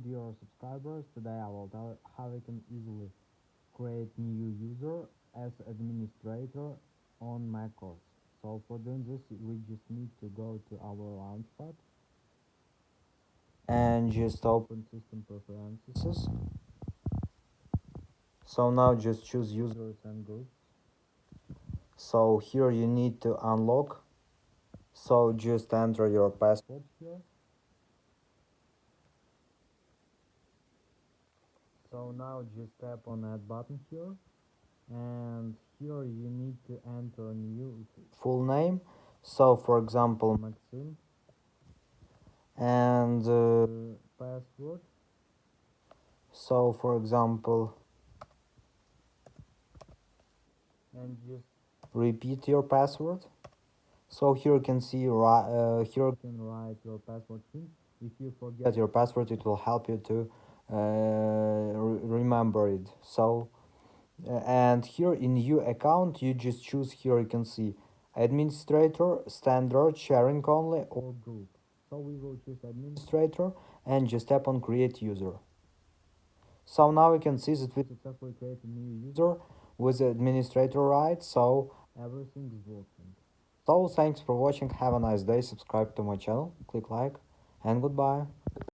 Dear subscribers, today I will tell how we can easily create new user as administrator on macOS. So for doing this, we just need to go to our launchpad and just open system preferences. So now just choose users and groups. So here you need to unlock. So just enter your password here. So now just tap on add button here, and here you need to enter a new full name. So for example, Maxim, and password. So for example, and just repeat your password. So here you can see here you can write your password in. If you forget your password, it will help you to remember it. So and here in new account, you just choose. Here you can see administrator, standard, sharing only, or group. So we will choose administrator and just tap on create user. So now we can see that we successfully created a new user with the administrator rights, so everything is working. So thanks for watching, have a nice day, subscribe to my channel, click like, and goodbye.